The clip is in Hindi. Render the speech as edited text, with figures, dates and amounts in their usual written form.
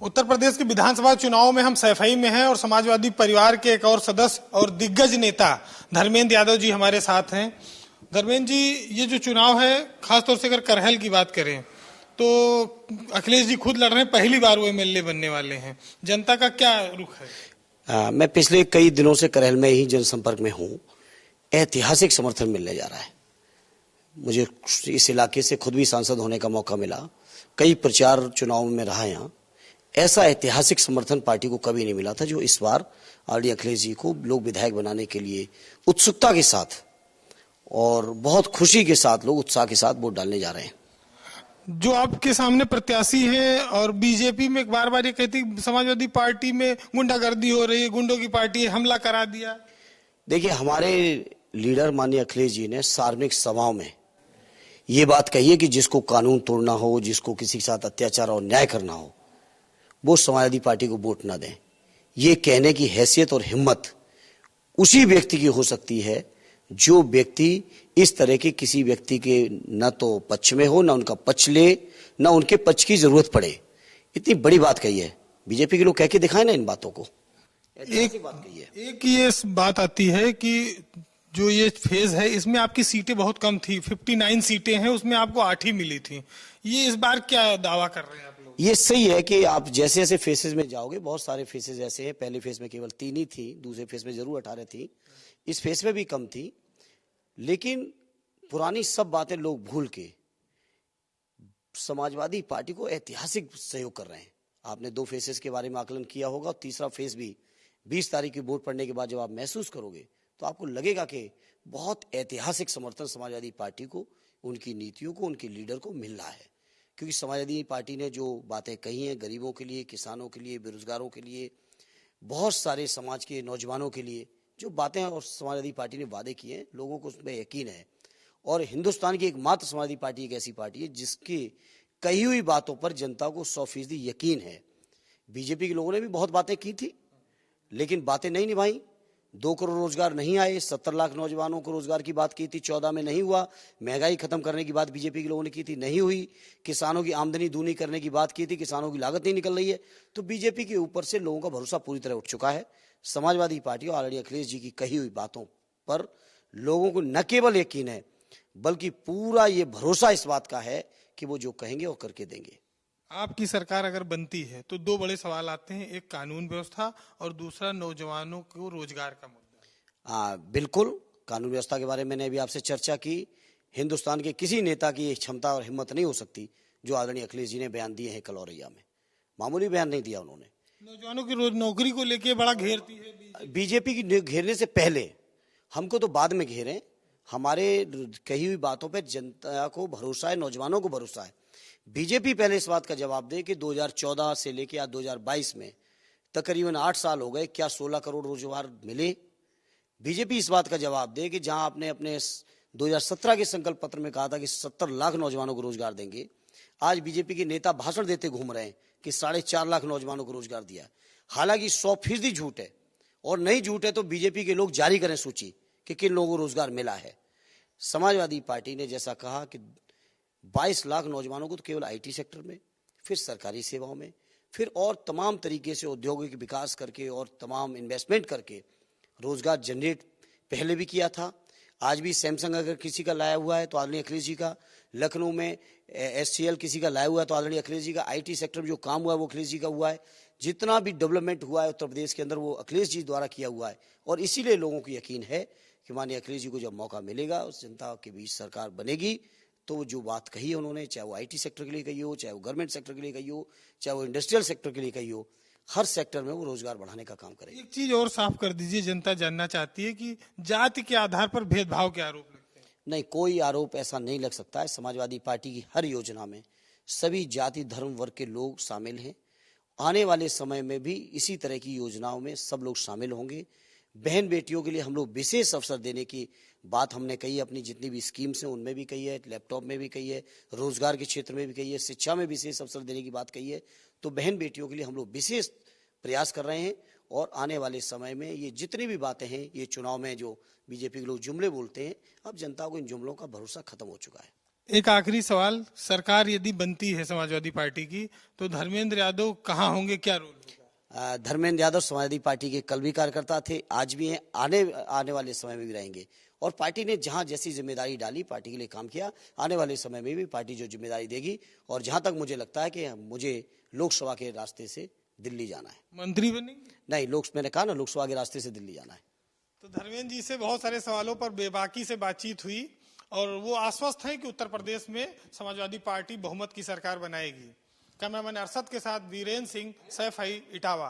उत्तर प्रदेश के विधानसभा चुनाव में हम सैफई में हैं और समाजवादी परिवार के एक और सदस्य और दिग्गज नेता धर्मेंद्र यादव जी हमारे साथ हैं। धर्मेंद्र जी, ये जो चुनाव है, खासतौर से अगर करहल की बात करें तो अखिलेश जी खुद लड़ रहे हैं, पहली बार वो एमएलए बनने वाले हैं। जनता का क्या रुख है? मैं पिछले कई दिनों से करहल में ही जनसंपर्क में हूँ। ऐतिहासिक समर्थन मिलने जा रहा है। मुझे इस इलाके से खुद भी सांसद होने का मौका मिला, कई प्रचार चुनाव में रहा यहाँ। ऐसा ऐतिहासिक समर्थन पार्टी को कभी नहीं मिला था जो इस बार आरडी अखिलेश जी को लोग विधायक बनाने के लिए उत्सुकता के साथ और बहुत खुशी के साथ लोग उत्साह के साथ वोट डालने जा रहे हैं। जो आपके सामने प्रत्याशी है और बीजेपी में बार बार ये कहती समाजवादी पार्टी में गुंडागर्दी हो रही है, गुंडों की पार्टी है, हमला करा दिया। देखिए, हमारे लीडर माननीय अखिलेश जी ने सार्वजनिक सभाओं में ये बात कही है कि जिसको कानून तोड़ना हो, जिसको किसी के साथ अत्याचार और न्याय करना हो, वो समाजवादी पार्टी को वोट ना दें। ये कहने की हैसियत और हिम्मत उसी व्यक्ति की हो सकती है जो व्यक्ति इस तरह के किसी व्यक्ति के न तो पक्ष में हो, न उनका पक्ष ले, न उनके पक्ष की जरूरत पड़े। इतनी बड़ी बात कही है। बीजेपी के लोग कह के दिखाए ना इन बातों को। एक बात कही है। एक ये बात आती है कि जो ये फेज है इसमें आपकी सीटें बहुत कम थी, 59 सीटें हैं, उसमें आपको 8 ही मिली थी। ये इस बार क्या दावा कर रहे हैं आप लोग? ये सही है कि आप जैसे जैसे फेसेस में जाओगे, बहुत सारे फेसेस ऐसे हैं। पहले फेज में केवल 3 ही थी, दूसरे फेज में जरूर 18 थी, इस फेज में भी कम थी। लेकिन पुरानी सब बातें लोग भूल के समाजवादी पार्टी को ऐतिहासिक सहयोग कर रहे हैं। आपने 2 फेसेस के बारे में आकलन किया होगा, और तीसरा फेज भी 20 तारीख की वोट पड़ने के बाद जब आप महसूस करोगे तो आपको लगेगा कि बहुत ऐतिहासिक समर्थन समाजवादी पार्टी को, उनकी नीतियों को, उनके लीडर को मिल रहा है। क्योंकि समाजवादी पार्टी ने जो बातें कही हैं गरीबों के लिए, किसानों के लिए, बेरोजगारों के लिए, बहुत सारे समाज के नौजवानों के लिए जो बातें और समाजवादी पार्टी ने वादे किए हैं, लोगों को उसमें यकीन है। और हिंदुस्तान की एकमात्र समाजवादी पार्टी एक ऐसी पार्टी है जिसकी कही हुई बातों पर जनता को 100% यकीन है। बीजेपी के लोगों ने भी बहुत बातें की थी, लेकिन बातें नहीं निभाई। 2 करोड़ रोजगार नहीं आए, 70 लाख नौजवानों को रोजगार की बात की थी, 14 में नहीं हुआ। महंगाई खत्म करने की बात बीजेपी के लोगों ने की थी, नहीं हुई। किसानों की आमदनी दूनी करने की बात की थी, किसानों की लागत नहीं निकल रही है। तो बीजेपी के ऊपर से लोगों का भरोसा पूरी तरह उठ चुका है। समाजवादी पार्टी और आरडी अखिलेश जी की कही हुई बातों पर लोगों को न केवल यकीन है, बल्कि पूरा ये भरोसा इस बात का है कि वो जो कहेंगे वो करके देंगे। आपकी सरकार अगर बनती है तो 2 बड़े सवाल आते हैं, एक कानून व्यवस्था और दूसरा नौजवानों को रोजगार का मुद्दा। बिल्कुल, कानून व्यवस्था के बारे में मैंने अभी आपसे चर्चा की। हिंदुस्तान के किसी नेता की क्षमता और हिम्मत नहीं हो सकती जो आदरणीय अखिलेश जी ने बयान दिए हैं कलौरैया में। मामूली बयान नहीं दिया उन्होंने। नौजवानों की नौकरी को लेके बड़ा घेरती है बीजेपी की घेरने से पहले, हमको तो बाद में घेरे। हमारे कही हुई बातों पर जनता को भरोसा है, नौजवानों को भरोसा है। बीजेपी पहले इस बात का जवाब दे कि 2014 से लेकर आज 2022 में तकरीबन 8 साल हो गए, क्या 16 करोड़ रोजगार मिले? बीजेपी इस बात का जवाब दे कि जहां आपने अपने 2017 के संकल्प पत्र में कहा था कि 70 लाख नौजवानों को रोजगार देंगे, आज बीजेपी के नेता भाषण देते घूम रहे हैं कि 4.5 लाख नौजवानों को रोजगार दिया। हालांकि 100% झूठ है, और नहीं झूठ है तो बीजेपी के लोग जारी करें सूची कि किन लोगों को रोजगार मिला है। समाजवादी पार्टी ने जैसा कहा कि 22 लाख नौजवानों को तो केवल आईटी सेक्टर में, फिर सरकारी सेवाओं में, फिर और तमाम तरीके से औद्योगिक विकास करके और तमाम इन्वेस्टमेंट करके रोजगार जनरेट पहले भी किया था। आज भी सैमसंग अगर किसी का लाया हुआ है तो आदरणीय अखिलेश जी का, लखनऊ में एससीएल किसी का लाया हुआ है तो आदरणीय अखिलेश जी का, आईटी सेक्टर में जो काम हुआ है वो अखिलेश जी का हुआ है। जितना भी डेवलपमेंट हुआ है उत्तर प्रदेश के अंदर वो अखिलेश जी द्वारा किया हुआ है। और इसीलिए लोगों को यकीन है कि माननीय अखिलेश जी को जब मौका मिलेगा, उस जनता के बीच सरकार बनेगी, तो जो बात कही है उन्होंने, चाहे वो आईटी सेक्टर के लिए कही हो, चाहे वो गवर्नमेंट सेक्टर के लिए कही हो, चाहे वो इंडस्ट्रियल सेक्टर के लिए कही हो, हर सेक्टर में वो रोजगार बढ़ाने का काम करेगी। एक चीज और साफ कर दीजिए, जनता जानना चाहती है कि जाति के आधार पर भेदभाव के आरोप लगते हैं। नहीं, कोई आरोप ऐसा नहीं लग सकता है। समाजवादी पार्टी की हर योजना में सभी जाति धर्म वर्ग के लोग शामिल हैं। आने वाले समय में भी इसी तरह की योजनाओं में सब लोग शामिल होंगे। बहन बेटियों के लिए हम लोग विशेष अवसर देने की बात हमने कही है, अपनी जितनी भी स्कीम्स हैं उनमें भी कही है, लैपटॉप में भी कही है, रोजगार के क्षेत्र में भी कही है, शिक्षा में विशेष अवसर देने की बात कही है। तो बहन बेटियों के लिए हम लोग विशेष प्रयास कर रहे हैं। और आने वाले समय में ये जितनी भी बातें हैं, ये चुनाव में जो बीजेपी के लोग जुमले बोलते हैं, अब जनता को इन जुमलों का भरोसा खत्म हो चुका है। एक आखिरी सवाल, सरकार यदि बनती है समाजवादी पार्टी की तो धर्मेंद्र यादव कहाँ होंगे, क्या रोल होगा? धर्मेंद्र यादव समाजवादी पार्टी के कल भी कार्यकर्ता थे, आज भी हैं, आने वाले समय में भी रहेंगे। और पार्टी ने जहां जैसी जिम्मेदारी डाली, पार्टी के लिए काम किया, आने वाले समय में भी पार्टी जो जिम्मेदारी देगी। और जहां तक मुझे लगता है कि मुझे लोकसभा के रास्ते से दिल्ली जाना है। मंत्री बनेंगे? नहीं, मैंने कहा ना, लोकसभा के रास्ते से दिल्ली जाना है। तो धर्मेंद्र जी से बहुत सारे सवालों पर बेबाकी से बातचीत हुई और वो आश्वस्त हैं कि उत्तर प्रदेश में समाजवादी पार्टी बहुमत की सरकार बनाएगी। कैमरामैन अरशद के साथ वीरेंद्र सिंह, सैफई, इटावा।